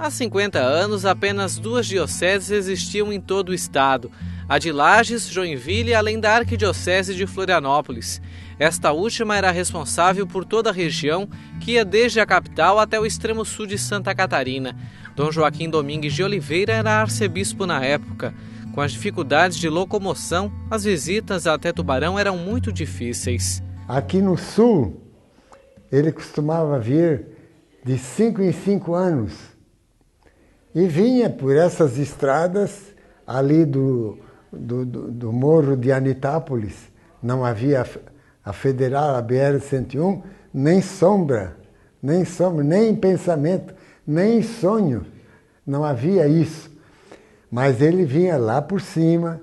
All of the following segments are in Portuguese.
Há 50 anos, apenas 2 dioceses existiam em todo o estado, a de Lages, Joinville, além da Arquidiocese de Florianópolis. Esta última era responsável por toda a região, que ia desde a capital até o extremo sul de Santa Catarina. Dom Joaquim Domingues de Oliveira era arcebispo na época. Com as dificuldades de locomoção, as visitas até Tubarão eram muito difíceis. Aqui no sul, ele costumava vir de 5 em 5 anos. E vinha por essas estradas ali do Morro de Anitápolis. Não havia a Federal, a BR-101, nem sombra, nem pensamento, nem sonho. Não havia isso. Mas ele vinha lá por cima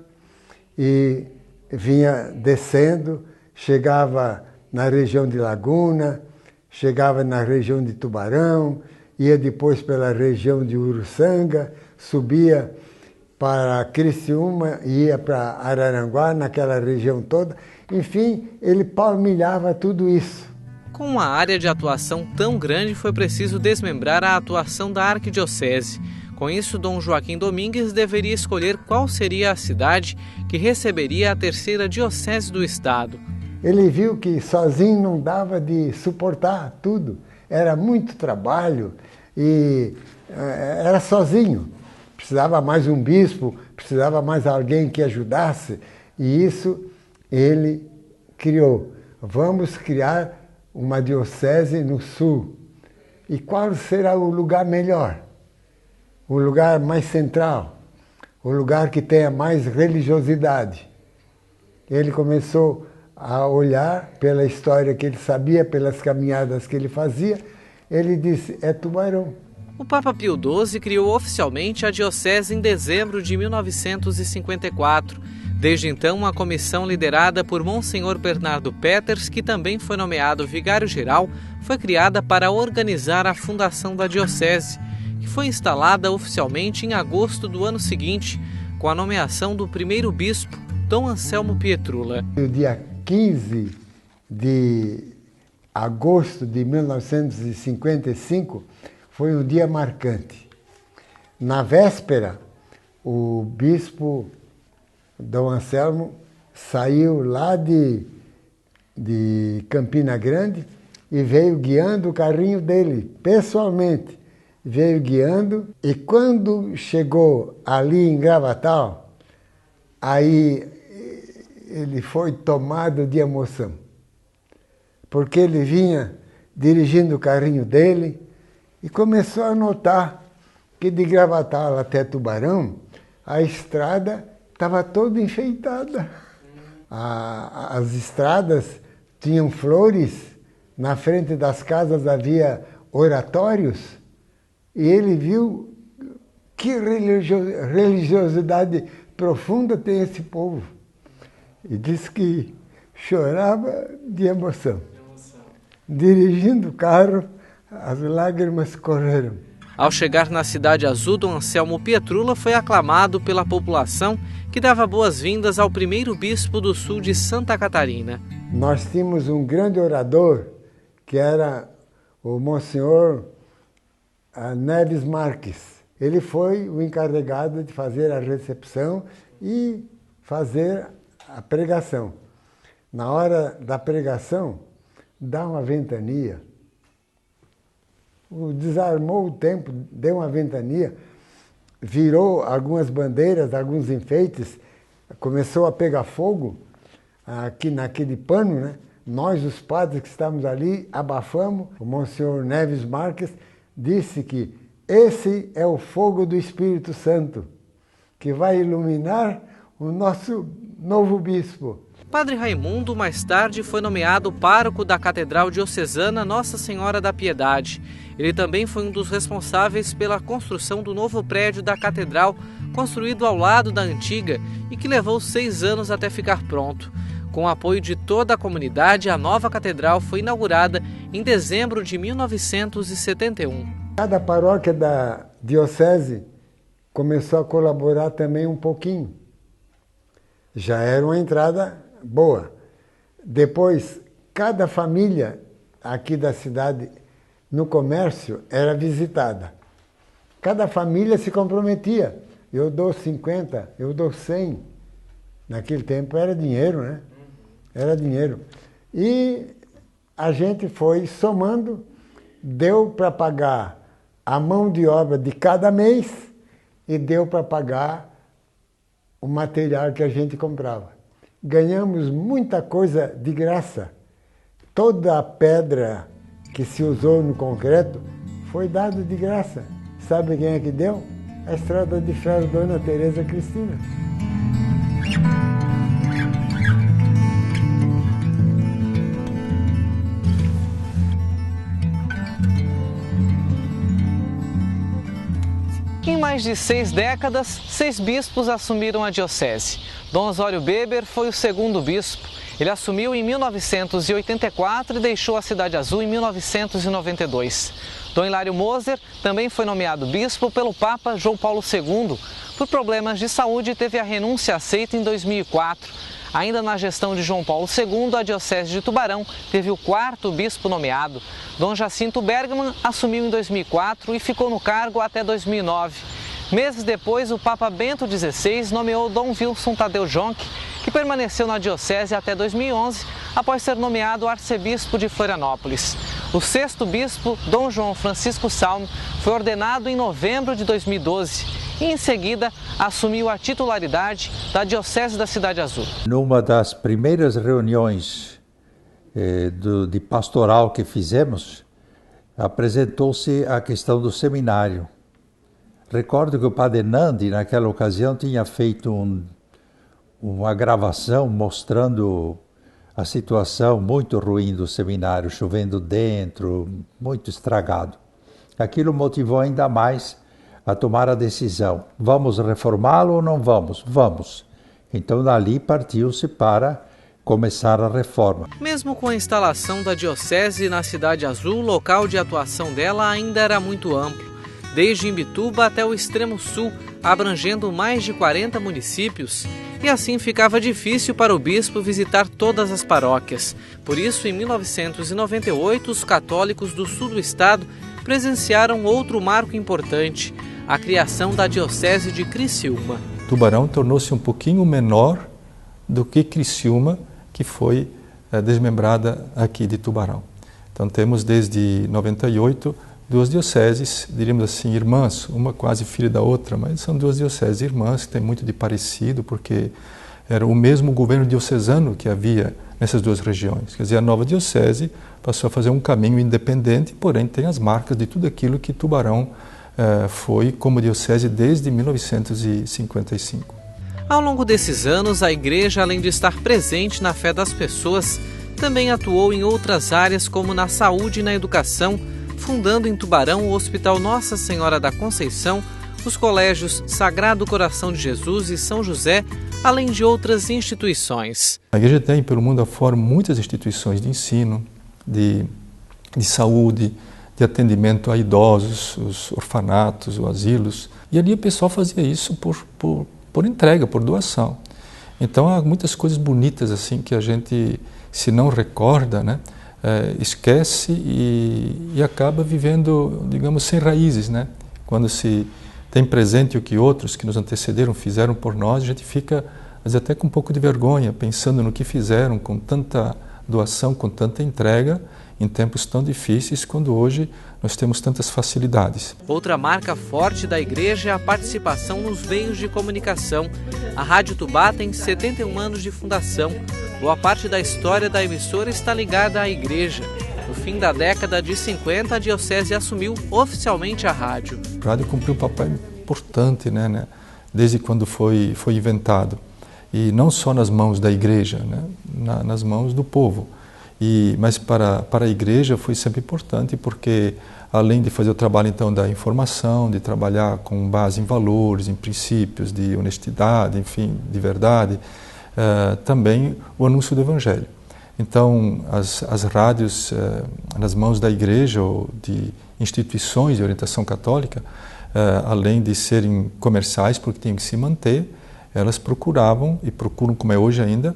e vinha descendo, chegava na região de Laguna, chegava na região de Tubarão, ia depois pela região de Uruçanga, subia para Criciúma, ia para Araranguá, naquela região toda. Enfim, ele palmilhava tudo isso. Com uma área de atuação tão grande, foi preciso desmembrar a atuação da arquidiocese. Com isso, Dom Joaquim Domingues deveria escolher qual seria a cidade que receberia a terceira diocese do estado. Ele viu que sozinho não dava de suportar tudo. Era muito trabalho e era sozinho. Precisava mais um bispo, precisava mais alguém que ajudasse. E isso ele criou. Vamos criar uma diocese no sul. E qual será o lugar melhor? O lugar mais central, o lugar que tenha mais religiosidade. Ele começou a olhar pela história que ele sabia, pelas caminhadas que ele fazia, ele disse, é Tubarão. O Papa Pio XII criou oficialmente a diocese em dezembro de 1954. Desde então, uma comissão liderada por Monsenhor Bernardo Peters, que também foi nomeado vigário-geral, foi criada para organizar a fundação da diocese, que foi instalada oficialmente em agosto do ano seguinte, com a nomeação do primeiro bispo, Dom Anselmo Pietrula. No dia 15 de agosto de 1955 foi um dia marcante. Na véspera, o bispo Dom Anselmo saiu lá de Campina Grande e veio guiando o carrinho dele, pessoalmente. Veio guiando e quando chegou ali em Gravatal, aí ele foi tomado de emoção. Porque ele vinha dirigindo o carrinho dele e começou a notar que de Gravatal até Tubarão, a estrada estava toda enfeitada. As estradas tinham flores, na frente das casas havia oratórios, e ele viu que religiosidade profunda tem esse povo. E disse que chorava de emoção. Dirigindo o carro, as lágrimas correram. Ao chegar na Cidade Azul, Dom Anselmo Pietrula foi aclamado pela população, que dava boas-vindas ao primeiro bispo do sul de Santa Catarina. Nós tínhamos um grande orador, que era o Monsenhor Neves Marques. Ele foi o encarregado de fazer a recepção e fazer a pregação. Na hora da pregação, dá uma ventania. Desarmou o tempo, deu uma ventania, virou algumas bandeiras, alguns enfeites, começou a pegar fogo aqui naquele pano, né? Nós, os padres que estávamos ali, abafamos. O Monsenhor Neves Marques disse que esse é o fogo do Espírito Santo, que vai iluminar o nosso novo bispo. Padre Raimundo, mais tarde, foi nomeado pároco da Catedral Diocesana Nossa Senhora da Piedade. Ele também foi um dos responsáveis pela construção do novo prédio da Catedral, construído ao lado da antiga e que levou 6 anos até ficar pronto. Com o apoio de toda a comunidade, a nova catedral foi inaugurada em dezembro de 1971. Cada paróquia da diocese começou a colaborar também um pouquinho. Já era uma entrada boa. Depois, cada família aqui da cidade, no comércio, era visitada. cada família se comprometia. Eu dou 50, eu dou 100. Naquele tempo era dinheiro, né? Era dinheiro. E a gente foi somando, deu para pagar a mão de obra de cada mês e deu para pagar o material que a gente comprava. Ganhamos muita coisa de graça. Toda a pedra que se usou no concreto foi dada de graça. Sabe quem é que deu? A Estrada de Ferro Dona Teresa Cristina. Em mais de 6 décadas, 6 bispos assumiram a diocese. Dom Osório Beber foi o segundo bispo. Ele assumiu em 1984 e deixou a Cidade Azul em 1992. Dom Hilário Moser também foi nomeado bispo pelo Papa João Paulo II. Por problemas de saúde, teve a renúncia aceita em 2004. Ainda na gestão de João Paulo II, a Diocese de Tubarão teve o 4º bispo nomeado. Dom Jacinto Bergman assumiu em 2004 e ficou no cargo até 2009. Meses depois, o Papa Bento XVI nomeou Dom Wilson Tadeu Jonck, que permaneceu na Diocese até 2011, após ser nomeado arcebispo de Florianópolis. O 6º bispo, Dom João Francisco Salmo, foi ordenado em novembro de 2012 e, em seguida, assumiu a titularidade da Diocese da Cidade Azul. Numa das primeiras reuniões de pastoral que fizemos, apresentou-se a questão do seminário. Recordo que o Padre Nandi, naquela ocasião, tinha feito uma gravação mostrando a situação muito ruim do seminário, chovendo dentro, muito estragado. Aquilo motivou ainda mais a tomar a decisão. Vamos reformá-lo ou não vamos? Vamos. Então, dali partiu-se para começar a reforma. Mesmo com a instalação da Diocese na Cidade Azul, o local de atuação dela ainda era muito amplo. Desde Imbituba até o extremo sul, abrangendo mais de 40 municípios, e assim ficava difícil para o bispo visitar todas as paróquias. Por isso, em 1998, os católicos do sul do estado presenciaram outro marco importante, a criação da Diocese de Criciúma. Tubarão tornou-se um pouquinho menor do que Criciúma, que foi desmembrada aqui de Tubarão. Então temos desde 98 duas dioceses, diríamos assim, irmãs, uma quase filha da outra, mas são duas dioceses irmãs que têm muito de parecido, porque era o mesmo governo diocesano que havia nessas duas regiões. Quer dizer, a nova diocese passou a fazer um caminho independente, porém tem as marcas de tudo aquilo que Tubarão foi como diocese desde 1955. Ao longo desses anos, a Igreja, além de estar presente na fé das pessoas, também atuou em outras áreas como na saúde e na educação, fundando em Tubarão o Hospital Nossa Senhora da Conceição, os colégios Sagrado Coração de Jesus e São José, além de outras instituições. A Igreja tem pelo mundo afora muitas instituições de ensino, de saúde, de atendimento a idosos, os orfanatos, os asilos. E ali o pessoal fazia isso por entrega, por doação. Então há muitas coisas bonitas assim que a gente, se não recorda, né, esquece e acaba vivendo, digamos, sem raízes, né? Quando se tem presente o que outros que nos antecederam fizeram por nós, a gente fica, às vezes, até com um pouco de vergonha, pensando no que fizeram com tanta doação, com tanta entrega, em tempos tão difíceis, quando hoje nós temos tantas facilidades. Outra marca forte da Igreja é a participação nos meios de comunicação. A Rádio Tubá tem 71 anos de fundação. Boa parte da história da emissora está ligada à Igreja. No fim da década de 50, a Diocese assumiu oficialmente a rádio. A rádio cumpriu um papel importante, né, desde quando foi inventado. E não só nas mãos da Igreja, né, nas mãos do povo. Mas para a Igreja foi sempre importante, porque além de fazer o trabalho então da informação, de trabalhar com base em valores, em princípios de honestidade, enfim, de verdade, também o anúncio do Evangelho. Então, as rádios nas mãos da Igreja ou de instituições de orientação católica, além de serem comerciais, porque tinham que se manter, elas procuravam, e procuram, como é hoje ainda,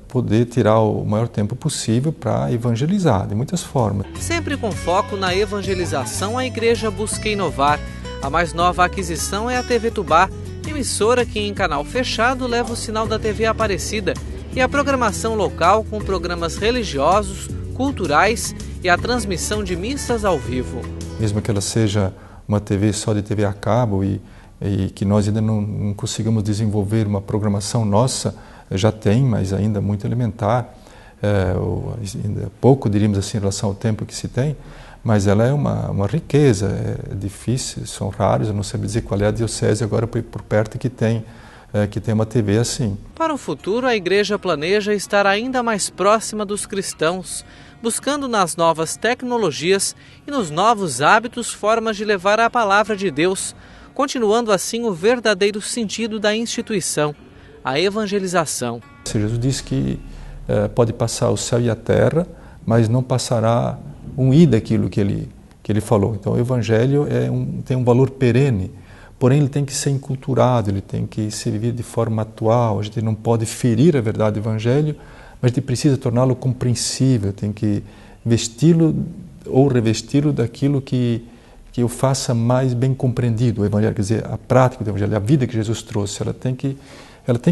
poder tirar o maior tempo possível para evangelizar, de muitas formas. Sempre com foco na evangelização, a Igreja busca inovar. A mais nova aquisição é a TV Tubá, emissora que em canal fechado leva o sinal da TV Aparecida e a programação local com programas religiosos, culturais e a transmissão de missas ao vivo. Mesmo que ela seja uma TV só de TV a cabo e que nós ainda não consigamos desenvolver uma programação nossa, já tem, mas ainda muito elementar, ainda pouco, diríamos assim, em relação ao tempo que se tem, mas ela é uma riqueza, é difícil, são raros, eu não sei dizer qual é a diocese agora por perto que tem uma TV assim. Para o futuro, a Igreja planeja estar ainda mais próxima dos cristãos, buscando nas novas tecnologias e nos novos hábitos formas de levar a palavra de Deus, continuando assim o verdadeiro sentido da instituição, a evangelização. Jesus disse que pode passar o céu e a terra, mas não passará daquilo que ele falou. Então o Evangelho tem um valor perene, porém ele tem que ser enculturado, ele tem que ser vivido de forma atual. A gente não pode ferir a verdade do Evangelho, mas a gente precisa torná-lo compreensível, tem que vesti-lo ou revesti-lo daquilo que o faça mais bem compreendido. O Evangelho, quer dizer, a prática do Evangelho, a vida que Jesus trouxe, ela tem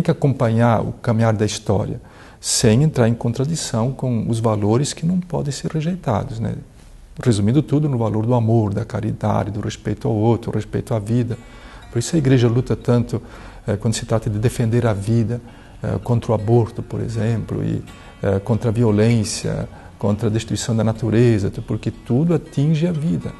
que acompanhar o caminhar da história, sem entrar em contradição com os valores que não podem ser rejeitados, né? Resumindo tudo no valor do amor, da caridade, do respeito ao outro, do respeito à vida. Por isso a Igreja luta tanto quando se trata de defender a vida, contra o aborto, por exemplo, e contra a violência, contra a destruição da natureza, porque tudo atinge a vida.